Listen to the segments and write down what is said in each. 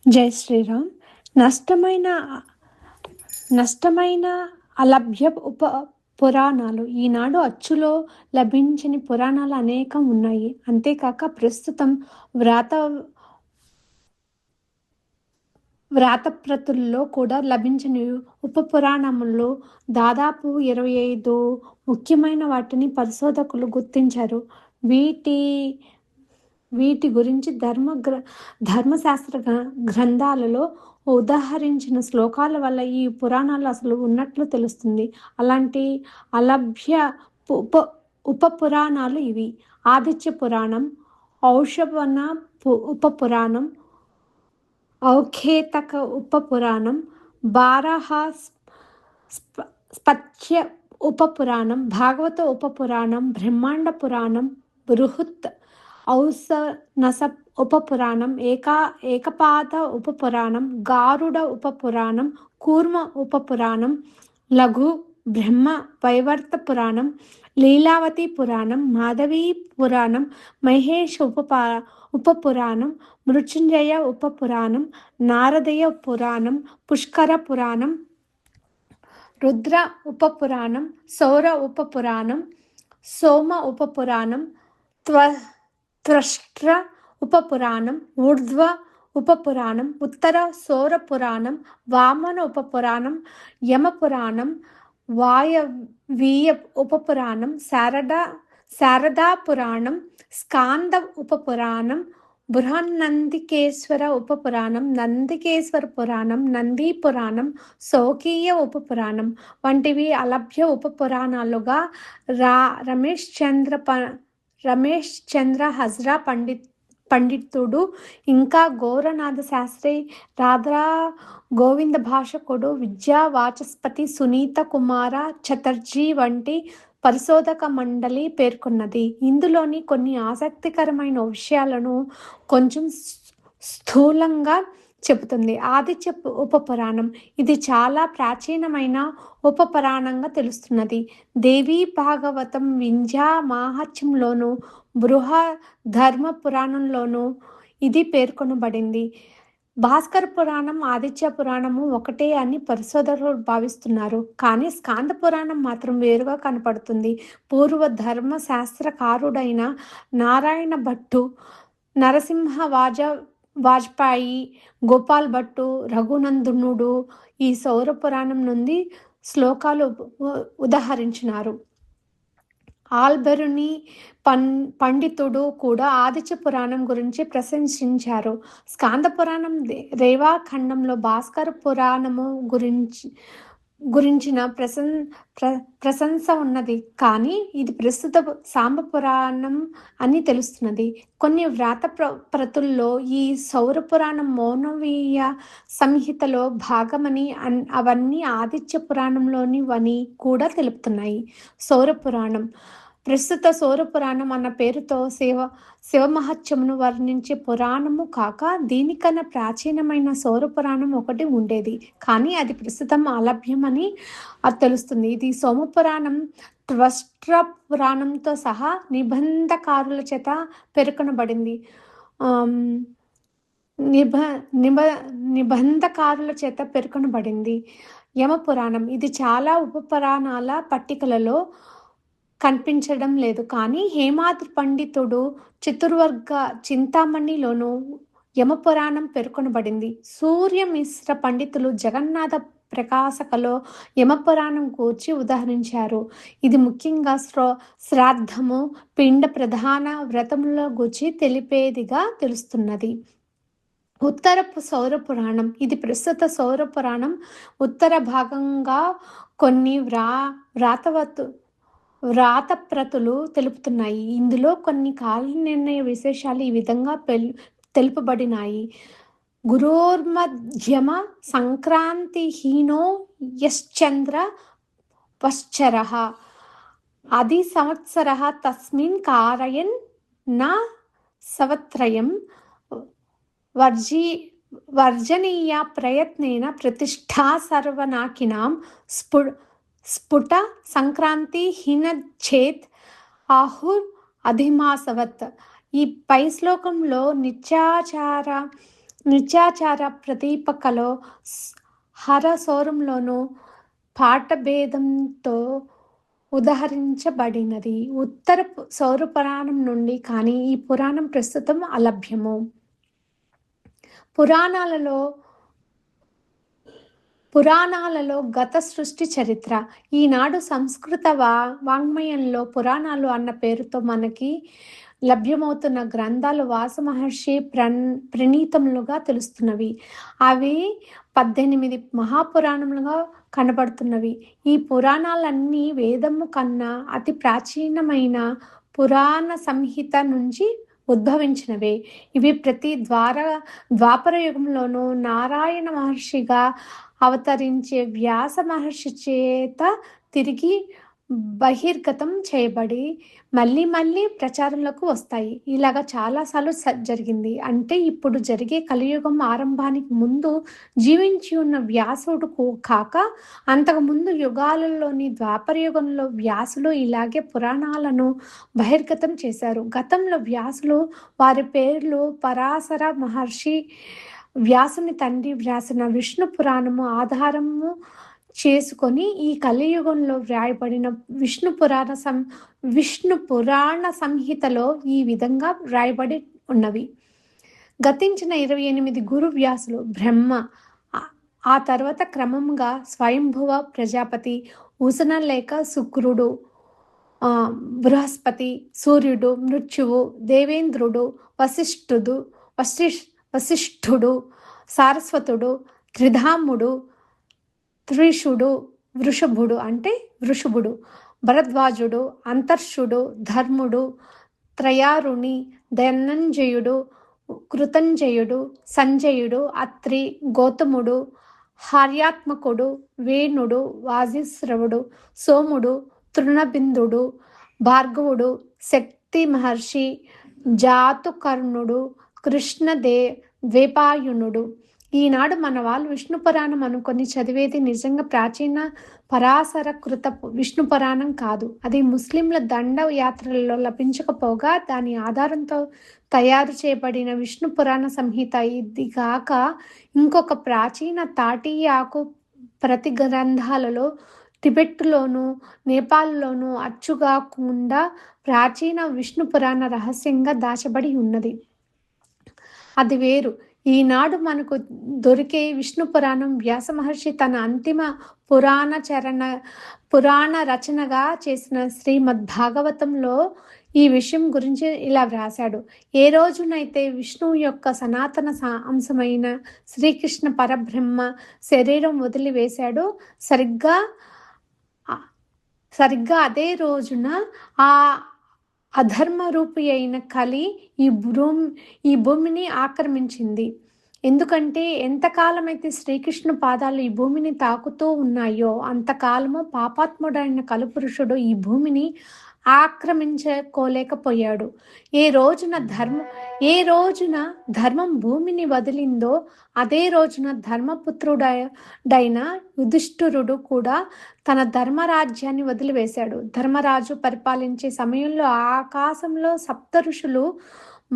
జై శ్రీరామ్. నష్టమైన నష్టమైన అలభ్య పురాణాలు. ఈనాడు అచ్చులో లభించని పురాణాలు అనేకం ఉన్నాయి. అంతేకాక ప్రస్తుతం వ్రాత వ్రాతప్రతుల్లో కూడా లభించని ఉపపురాణములు దాదాపు 25 ముఖ్యమైన వాటిని పరిశోధకులు గుర్తించారు. వీటి వీటి గురించి ధర్మశాస్త్ర గ్రంథాలలో ఉదాహరించిన శ్లోకాల వల్ల ఈ పురాణాలు అసలు ఉన్నట్లు తెలుస్తుంది. అలాంటి అలభ్య ఉప ఉపపురాణాలు ఇవి: ఆదిత్య పురాణం, ఔషవన ఉపపురాణం, ఔఖేతక ఉపపురాణం, బారహ స్పత్య ఉపపురాణం, భాగవత ఉపపురాణం, బ్రహ్మాండ పురాణం, బృహత్ ఔసనస ఉపపురాణం, ఏకపాద ఉపపురాణం, గారుడ ఉపపురాణం, కూర్మ ఉపపురాణం, లఘు బ్రహ్మ వైవర్త పురాణం, లీలావతి పురాణం, మాధవీ పురాణం, మహేష్ ఉపపురాణం, మృత్యుంజయ ఉపపురాణం, నారదయ పురాణం, పుష్కర పురాణం, రుద్ర ఉపపురాణం, సౌర ఉపపురాణం, సోమ ఉపపురాణం, త్వష్ట్ర ఉపపురాణం, ఊర్ధ్వ ఉపపురాణం, ఉత్తర సౌర పురాణం, వామన ఉపపురాణం, యమ పురాణం, వాయవీయ ఉపపురాణం, శారదా పురాణం, స్కాంద ఉపపురాణం, బృహన్నందికేశ్వర ఉపపురాణం, నందికేశ్వర పురాణం, నంది పురాణం, సౌకీయ ఉపపురాణం వంటివి అలభ్య ఉపపురాణాలుగా రమేష్ చంద్ర హజ్రా పండితుడు, ఇంకా గౌరనాథ శాస్త్రి, రాధా గోవింద భాషకుడు, విద్యా వాచస్పతి, సునీత కుమార చటర్జీ వంటి పరిశోధక మండలి పేర్కొన్నది. ఇందులోని కొన్ని ఆసక్తికరమైన విషయాలను కొంచెం స్థూలంగా చెబుతుంది. ఆదిత్య ఉపపురాణం. ఇది చాలా ప్రాచీనమైన ఉపపురాణంగా తెలుస్తున్నది. దేవీ భాగవతం, వింధ్యా మాహాత్మ్యంలోను, బృహ ధర్మ పురాణంలోనూ ఇది పేర్కొనబడింది. భాస్కర పురాణం, ఆదిత్య పురాణము ఒకటే అని పరిశోధకులు భావిస్తున్నారు. కానీ స్కాంద పురాణం మాత్రం వేరుగా కనపడుతుంది. పూర్వ ధర్మశాస్త్రకారుడైన నారాయణ భట్టు, నరసింహ వాజ్పేయి, గోపాల్ భట్టు, రఘునందనుడు ఈ సౌర పురాణం నుండి శ్లోకాలు ఉదహరించినారు. ఆల్బెరుని పండితుడు కూడా ఆదిత్య పురాణం గురించి ప్రశంసించారు. స్కాంద పురాణం రేవాఖండంలో భాస్కర పురాణము గురించిన ప్రశంస ఉన్నది. కానీ ఇది ప్రస్తుత సాంబ పురాణం అని తెలుస్తున్నది. కొన్ని ప్రతుల్లో ఈ సౌర పురాణం మౌనవీయ సంహితలో భాగమని, అవన్నీ ఆదిత్య పురాణంలోనివని కూడా తెలుపుతున్నాయి. సౌర పురాణం. ప్రస్తుత సౌర పురాణం అన్న పేరుతో శివమహత్యమును వర్ణించే పురాణము కాక దీనికన్నా ప్రాచీనమైన సౌర పురాణం ఒకటి ఉండేది. కానీ అది ప్రస్తుతం అలభ్యమని అది తెలుస్తుంది. ఇది సోమపురాణం, త్వష్ట్ర పురాణంతో సహా నిబంధకారుల చేత పేర్కొనబడింది. నిబంధకారుల చేత పేర్కొనబడింది. యమపురాణం. ఇది చాలా ఉపపురాణాల పట్టికలలో కనిపించడం లేదు. కానీ హేమాద్రి పండితుడు చతుర్వర్గ చింతామణిలోను యమపురాణం పేర్కొనబడింది. సూర్యమిశ్ర పండితులు జగన్నాథ ప్రకాశకలో యమపురాణం గూర్చి ఉదహరించారు. ఇది ముఖ్యంగా శ్రాద్ధము, పిండ ప్రధాన వ్రతముల గూర్చి తెలిపేదిగా తెలుస్తున్నది. ఉత్తరపు సౌర పురాణం. ఇది ప్రస్తుత సౌర పురాణం ఉత్తర భాగంగా కొన్ని వ్రాతప్రతులు తెలుపుతున్నాయి. ఇందులో కొన్ని కాల నిర్ణయ విశేషాలు ఈ విధంగా తెలుపబడినాయి. గురోర్మధ్యమ సంక్రాంతిహీనో యశ్చంద్ర పశ్చరః అధి సంవత్సరః తస్మిన్ కారయన్ న సవత్రయం వర్జనీయ ప్రయత్నేన ప్రతిష్ఠా సర్వనాకినాం స్ఫుట సంక్రాంతిహీనచ్చేత్ ఆహుర్ అధిమాసవత్. ఈ పై శ్లోకంలో నిత్యాచార నిత్యాచార ప్రదీపకలో హరసౌరంలోనూ పాఠభేదంతో ఉదహరించబడినది. ఉత్తర సౌర పురాణం నుండి కానీ ఈ పురాణం ప్రస్తుతం అలభ్యము. పురాణాలలో గత సృష్టి చరిత్ర. ఈనాడు సంస్కృత వాంగ్మయంలో పురాణాలు అన్న పేరుతో మనకి లభ్యమవుతున్న గ్రంథాలు వ్యాస మహర్షి ప్రణీతములుగా తెలుస్తున్నవి. అవి 18 మహాపురాణములుగా కనబడుతున్నవి. ఈ పురాణాలన్నీ వేదము కన్నా అతి ప్రాచీనమైన పురాణ సంహిత నుంచి ఉద్భవించినవే. ఇవి ప్రతి ద్వాపర యుగంలోనూ నారాయణ మహర్షిగా అవతరించే వ్యాస మహర్షి చేత తిరిగి బహిర్గతం చేయబడి మళ్ళీ మళ్ళీ ప్రచారంలోకి వస్తాయి. ఇలాగా చాలాసార్లు జరిగింది. అంటే ఇప్పుడు జరిగే కలియుగం ఆరంభానికి ముందు జీవించి ఉన్న వ్యాసుడు కాక అంతకుముందు యుగాలలోని ద్వాపర యుగంలో వ్యాసులు ఇలాగే పురాణాలను బహిర్గతం చేశారు. గతంలో వ్యాసులు వారి పేర్లు పరాశర మహర్షి వ్యాసుని తండ్రి వ్రాసిన విష్ణు పురాణము ఆధారము చేసుకొని ఈ కలియుగంలో వ్రాయబడిన విష్ణు పురాణ సంహితలో ఈ విధంగా వ్రాయబడి ఉన్నవి. గతించిన 28 గురు వ్యాసులు బ్రహ్మ, ఆ తర్వాత క్రమంగా స్వయంభువ ప్రజాపతి, ఉసనలేక శుక్రుడు, బృహస్పతి, సూర్యుడు, మృత్యువు, దేవేంద్రుడు, వశిష్ఠుడు, సారస్వతుడు, త్రిధాముడు, త్రిషుడు, వృషభుడు, భరద్వాజుడు, అంతర్షుడు, ధర్ముడు, త్రయారుణి, ధనంజయుడు, కృతంజయుడు, సంజయుడు, అత్రి, గౌతముడు, హార్యాత్మకుడు, వేణుడు, వాజిశ్రవుడు, సోముడు, తృణబిందుడు, భార్గవుడు, శక్తి మహర్షి, జాతుకర్ణుడు, ద్వైపాయనుడు. ఈనాడు మన వాళ్ళు విష్ణు పురాణం అనుకొని చదివేది నిజంగా ప్రాచీన పరాశర కృత విష్ణు పురాణం కాదు. అది ముస్లింల దండ యాత్రలలో లభించకపోగా దాని ఆధారంతో తయారు చేయబడిన విష్ణు పురాణ సంహిత. ఇది కాక ఇంకొక ప్రాచీన తాటి ఆకు ప్రతి గ్రంథాలలో టిబెట్లోను నేపాల్లోనూ అచ్చుగాకుండా ప్రాచీన విష్ణు పురాణ రహస్యంగా దాచబడి ఉన్నది. అది వేరు. ఈనాడు మనకు దొరికే విష్ణు పురాణం వ్యాస మహర్షి తన అంతిమ పురాణ రచనగా చేసిన శ్రీమద్ భాగవతంలో ఈ విషయం గురించి ఇలా వ్రాశాడు. ఏ రోజునైతే విష్ణువు యొక్క సనాతన అంశమైన శ్రీకృష్ణ పరబ్రహ్మ శరీరం వదిలివేశాడో సరిగ్గా అదే రోజున ఆ అధర్మ రూపి అయిన కలి ఈ భూమిని ఆక్రమించింది. ఎందుకంటే ఎంతకాలమైతే శ్రీకృష్ణ పాదాలు ఈ భూమిని తాకుతూ ఉన్నాయో అంతకాలము పాపాత్ముడైన కలుపురుషుడు ఈ భూమిని ఆక్రమించుకోలేకపోయాడు. ఏ రోజున ధర్మం భూమిని వదిలిందో అదే రోజున ధర్మపుత్రుడైన యుధిష్ఠిరుడు కూడా తన ధర్మరాజ్యాన్ని వదిలివేశాడు. ధర్మరాజు పరిపాలించే సమయంలో ఆకాశంలో సప్త ఋషులు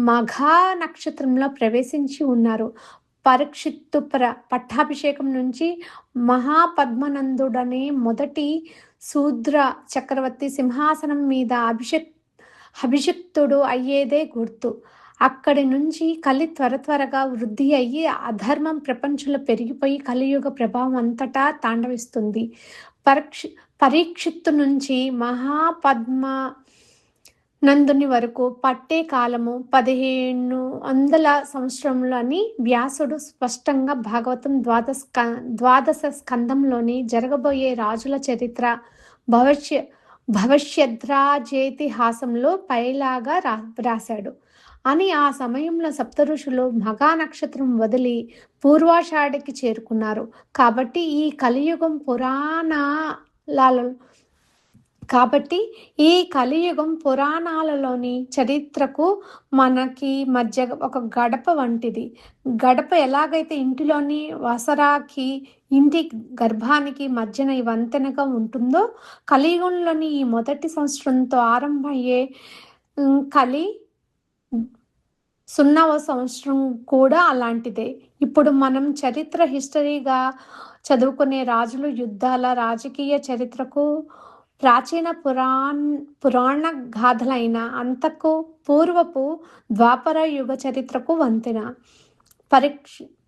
మఘా నక్షత్రంలో ప్రవేశించి ఉన్నారు. పరీక్షిత్తు పట్టాభిషేకం నుంచి మహాపద్మనందుడనే మొదటి శూద్ర చక్రవర్తి సింహాసనం మీద అభిషిక్తుడు అయ్యేదే గుర్తు. అక్కడి నుంచి కలి త్వరగా వృద్ధి అయ్యి అధర్మం ప్రపంచంలో పెరిగిపోయి కలియుగ ప్రభావం అంతటా తాండవిస్తుంది. పరీక్షిత్తు నుంచి మహాపద్మ నందుని వరకు పట్టే కాలము 1500 సంవత్సరములు అని వ్యాసుడు స్పష్టంగా భాగవతం ద్వాదశ స్కందంలోని జరగబోయే రాజుల చరిత్ర భవిష్యద్రాజేతిహాసంలో పైలాగా రాశాడు అని. ఆ సమయంలో సప్త ఋషులు మఘా నక్షత్రం వదిలి పూర్వాషాఢకి చేరుకున్నారు. కాబట్టి ఈ కలియుగం పురాణాలలోని చరిత్రకు మనకి మధ్య ఒక గడప వంటిది. గడప ఎలాగైతే ఇంటిలోని వసరాకి ఇంటి గర్భానికి మధ్యన వంతెనగా ఉంటుందో కలియుగంలోని ఈ మొదటి సంవత్సరంతో ఆరంభమయ్యే కలి 0వ సంవత్సరం కూడా అలాంటిదే. ఇప్పుడు మనం చరిత్ర హిస్టరీగా చదువుకునే రాజులు, యుద్ధాల, రాజకీయ చరిత్రకు ప్రాచీన పురాణ గాథలైన అంతకు పూర్వపు ద్వాపర యుగ చరిత్రకు వంతెన.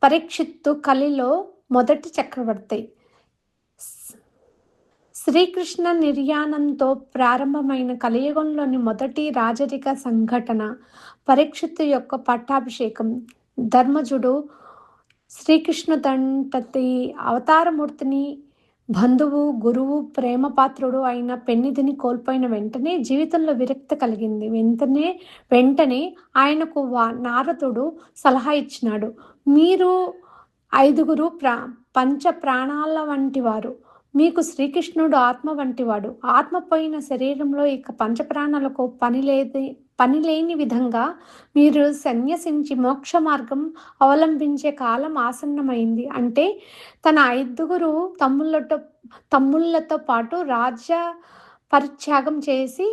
పరీక్షిత్తు కలిలో మొదటి చక్రవర్తి. శ్రీకృష్ణ నిర్యాణంతో ప్రారంభమైన కలియుగంలోని మొదటి రాజరిక సంఘటన పరీక్షిత్తు యొక్క పట్టాభిషేకం. ధర్మజుడు శ్రీకృష్ణుడంతటి అవతారమూర్తిని, బంధువు, గురువు, ప్రేమపాత్రుడు అయిన పెన్నిధిని కోల్పోయిన వెంటనే జీవితంలో విరక్తి కలిగింది. వెంటనే ఆయనకు నారదుడు సలహా ఇచ్చినాడు. మీరు 5 పంచ ప్రాణాల వంటివారు. మీకు శ్రీకృష్ణుడు ఆత్మ వంటివాడు. ఆత్మ పోయిన శరీరంలో ఇక పంచప్రాణాలకు పనిలేని విధంగా మీరు సన్యసించి మోక్ష మార్గం అవలంబించే కాలం ఆసన్నమైంది. అంటే తన 5 తమ్ముళ్ళతో పాటు రాజ్య పరిత్యాగం చేసి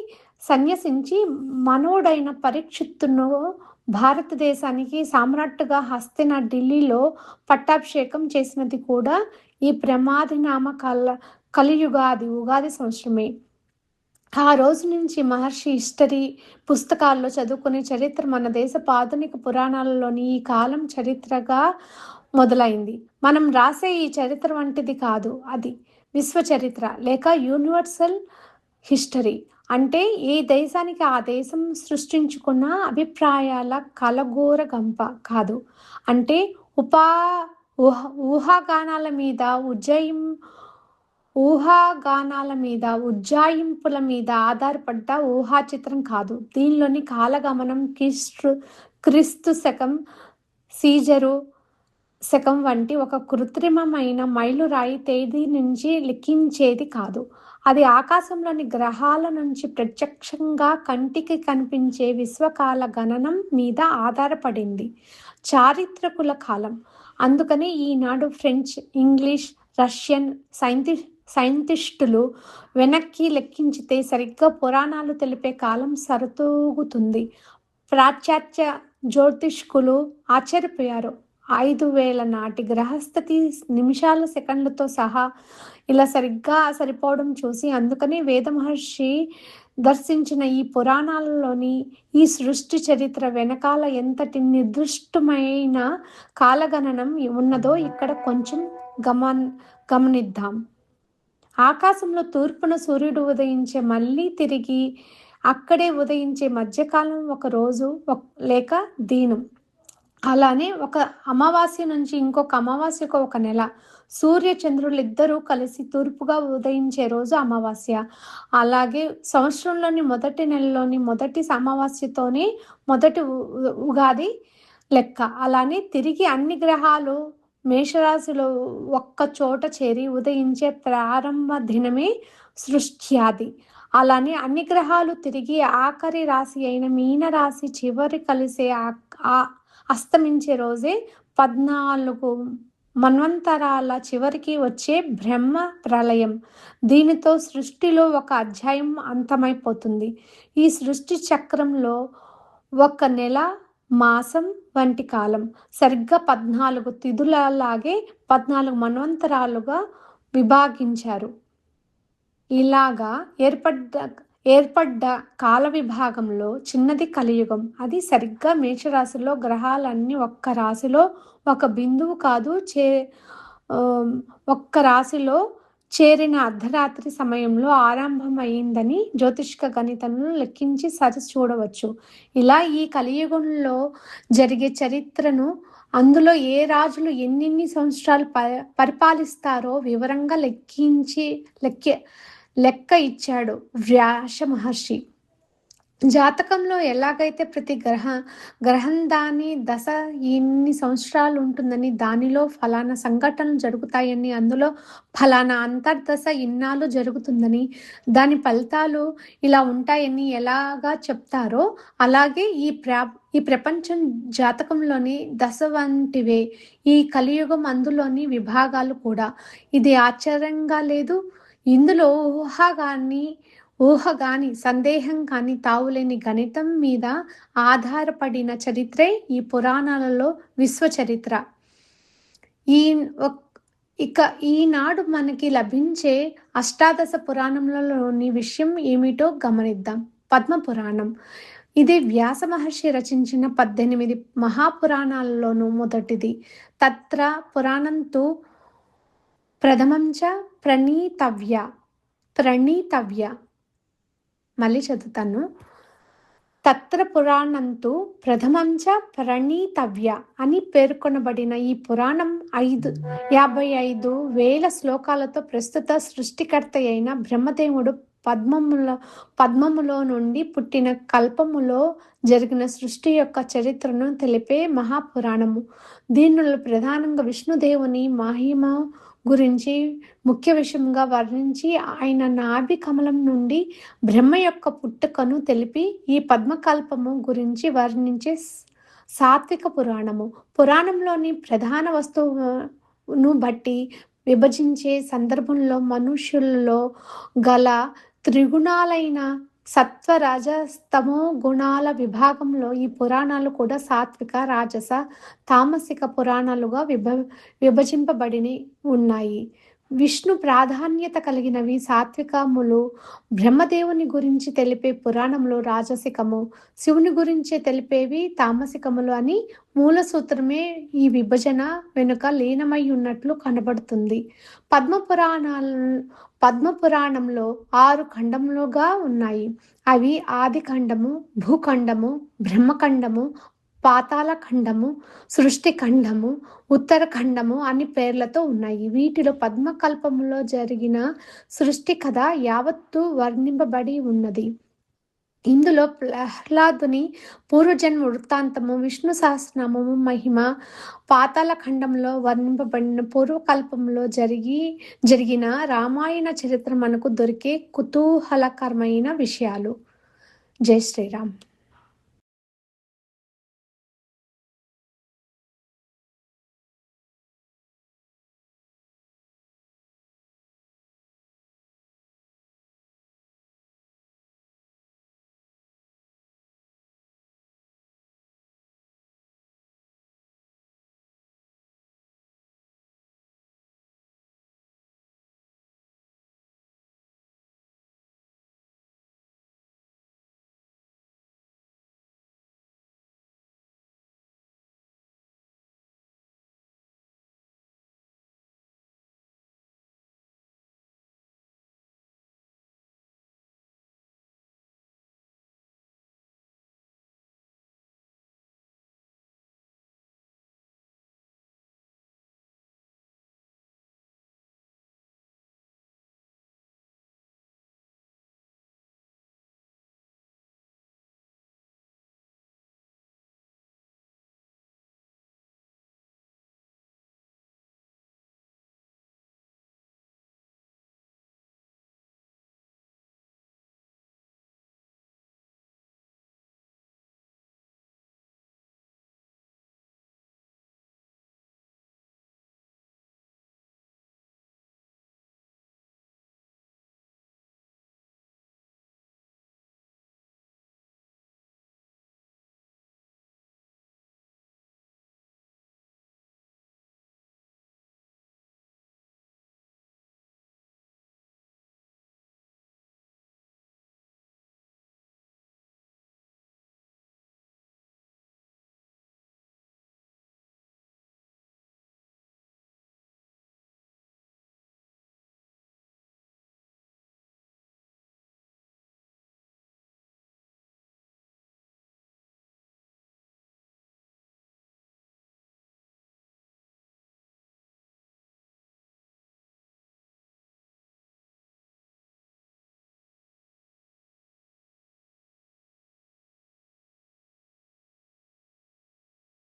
సన్యసించి మనోడైన పరీక్షిత్తును భారతదేశానికి సామ్రాట్టుగా ఢిల్లీలో పట్టాభిషేకం చేసినది కూడా ఈ ప్రమాదినామ ఉగాది సంవత్సరమే. ఆ రోజు నుంచి మహర్షి హిస్టరీ పుస్తకాల్లో చదువుకునే చరిత్ర మన దేశ ఆధునిక పురాణాలలోని ఈ కాలం చరిత్రగా మొదలైంది. మనం రాసే ఈ చరిత్ర వంటిది కాదు, అది విశ్వ చరిత్ర లేక యూనివర్సల్ హిస్టరీ. అంటే ఏ దేశానికి ఆ దేశం సృష్టించుకున్న అభిప్రాయాల కలగూర గంప కాదు. అంటే ఊహాగానాల ఉజ్జాయింపుల మీద ఆధారపడ్డ ఊహా చిత్రం కాదు. దీనిలోని కాలగమనం క్రీస్తు శకం, సీజరు శకం వంటి ఒక కృత్రిమమైన మైలురాయి తేదీ నుంచి లిఖించేది కాదు. అది ఆకాశంలోని గ్రహాల నుంచి ప్రత్యక్షంగా కంటికి కనిపించే విశ్వకాల గణనం మీద ఆధారపడింది. చారిత్రకుల కాలం. అందుకని ఈనాడు ఫ్రెంచ్, ఇంగ్లీష్, రష్యన్ సైంటిస్టులు వెనక్కి లెక్కించితే సరిగ్గా పురాణాలు తెలిపే కాలం సరితూగుతుంది. పాశ్చాత్య జ్యోతిష్కులు ఆశ్చర్యపోయారు. 5000 నాటి గ్రహస్థితి నిమిషాల సెకండ్లతో సహా ఇలా సరిగ్గా సరిపోవడం చూసి, అందుకని వేద మహర్షి దర్శించిన ఈ పురాణాలలోని ఈ సృష్టి చరిత్ర వెనకాల ఎంతటి నిర్దిష్టమైన కాలగణనం ఉన్నదో ఇక్కడ కొంచెం గమనిద్దాం. ఆకాశంలో తూర్పున సూర్యుడు ఉదయించే మళ్ళీ తిరిగి అక్కడే ఉదయించే మధ్యకాలం ఒక రోజు లేక దీనం. అలానే ఒక అమావాస్య నుంచి ఇంకొక అమావాస్యకు ఒక నెల. సూర్య చంద్రులు ఇద్దరూ కలిసి తూర్పుగా ఉదయించే రోజు అమావాస్య. అలాగే సంవత్సరంలోని మొదటి నెలలోని మొదటి అమావాస్యతోనే మొదటి ఉగాది లెక్క. అలానే తిరిగి అన్ని గ్రహాలు మేషరాశిలో ఒక్క చోట చేరి ఉదయించే ప్రారంభ దినమే సృష్ట్యాది. అలానే అన్ని గ్రహాలు తిరిగి ఆఖరి రాశి అయిన మీనరాశి చివరి కలిసే అస్తమించే రోజే 14 మన్వంతరాల చివరికి వచ్చే బ్రహ్మ ప్రళయం. దీనితో సృష్టిలో ఒక అధ్యాయం అంతమైపోతుంది. ఈ సృష్టి చక్రంలో ఒక నెల, మాసం వంటి కాలం సరిగ్గా 14 తిథులలాగే 14 మన్వంతరాలుగా విభాగించారు. ఇలాగా ఏర్పడ్డ కాల విభాగంలో చిన్నది కలియుగం. అది సరిగ్గా మేషరాశిలో గ్రహాలన్నీ ఒక్క రాశిలో ఒక బిందువు కాదు ఒక్క రాశిలో చేరిన అర్ధరాత్రి సమయంలో ఆరంభమైందని జ్యోతిష్క గణితంలో లెక్కించి సరి చూడవచ్చు. ఇలా ఈ కలియుగంలో జరిగే చరిత్రను, అందులో ఏ రాజులు ఎన్నెన్ని సంవత్సరాలు పరిపాలిస్తారో వివరంగా లెక్క ఇచ్చాడు వ్యాస మహర్షి. జాతకంలో ఎలాగైతే ప్రతి గ్రహం దాని దశ ఎన్ని సంవత్సరాలు ఉంటుందని, దానిలో ఫలానా సంఘటనలు జరుగుతాయని, అందులో ఫలానా అంతర్దశ ఇన్నాళ్ళు జరుగుతుందని, దాని ఫలితాలు ఇలా ఉంటాయని ఎలాగా చెప్తారో, అలాగే ఈ ప్రపంచం జాతకంలోని దశ వంటివే ఈ కలియుగం అందులోని విభాగాలు కూడా. ఇది ఆశ్చర్యంగా లేదు. ఇందులో ఊహ గాని, సందేహం కాని తావులేని గణితం మీద ఆధారపడిన చరిత్రే ఈ పురాణాలలో విశ్వచరిత్ర. ఈ ఒక్ ఇక ఈనాడు మనకి లభించే అష్టాదశ పురాణములలోని విషయం ఏమిటో గమనిద్దాం. పద్మ పురాణం. ఇది వ్యాస మహర్షి రచించిన 18 మహాపురాణాల్లోనూ మొదటిది. తత్ర పురాణంతు ప్రథమం చ ప్రణీతవ్య. మళ్ళీ చదువుతాను. తత్ర పురాణంతు ప్రథమం చ ప్రణీతవ్య అని పేర్కొనబడిన ఈ పురాణం 55,000 శ్లోకాలతో ప్రస్తుత సృష్టికర్త అయిన బ్రహ్మదేవుడు పద్మములో నుండి పుట్టిన కల్పములో జరిగిన సృష్టి యొక్క చరిత్రను తెలిపే మహాపురాణము. దీనిలో ప్రధానంగా విష్ణుదేవుని మహిమ గురించి ముఖ్య విషయంగా వర్ణించి ఆయన నాభి కమలం నుండి బ్రహ్మ యొక్క పుట్టుకను తెలిపి ఈ పద్మకల్పము గురించి వర్ణించే సాత్విక పురాణము. పురాణంలోని ప్రధాన వస్తువును బట్టి విభజించే సందర్భంలో మనుష్యులలో గల త్రిగుణాలైన సత్వ రజస్తమో గుణాల విభాగంలో ఈ పురాణాలు కూడా సాత్విక, రాజస, తామసిక పురాణాలుగా విభజింపబడి ఉన్నాయి. విష్ణు ప్రాధాన్యత కలిగినవి సాత్వికములు, బ్రహ్మదేవుని గురించి తెలిపే పురాణములు రాజసికము, శివుని గురించి తెలిపేవి తామసికములు అని మూల సూత్రమే ఈ విభజన వెనుక లీనమై ఉన్నట్లు కనబడుతుంది. పద్మపురాణంలో 6 ఖండములుగా ఉన్నాయి. అవి ఆది ఖండము, భూఖండము, బ్రహ్మఖండము, పాతాళ ఖండము, సృష్టి ఖండము, ఉత్తరఖండము అని పేర్లతో ఉన్నాయి. వీటిలో పద్మకల్పములో జరిగిన సృష్టి కథ యావత్తు వర్ణింపబడి ఉన్నది. ఇందులో ప్రహ్లాదుని పూర్వజన్మ వృత్తాంతము, విష్ణు సహస్రనామము మహిమ, పాతాళ ఖండంలో వర్ణింపబడిన పూర్వకల్పంలో జరిగిన రామాయణ చరిత్ర మనకు దొరికే కుతూహలకరమైన విషయాలు. జై శ్రీరామ్.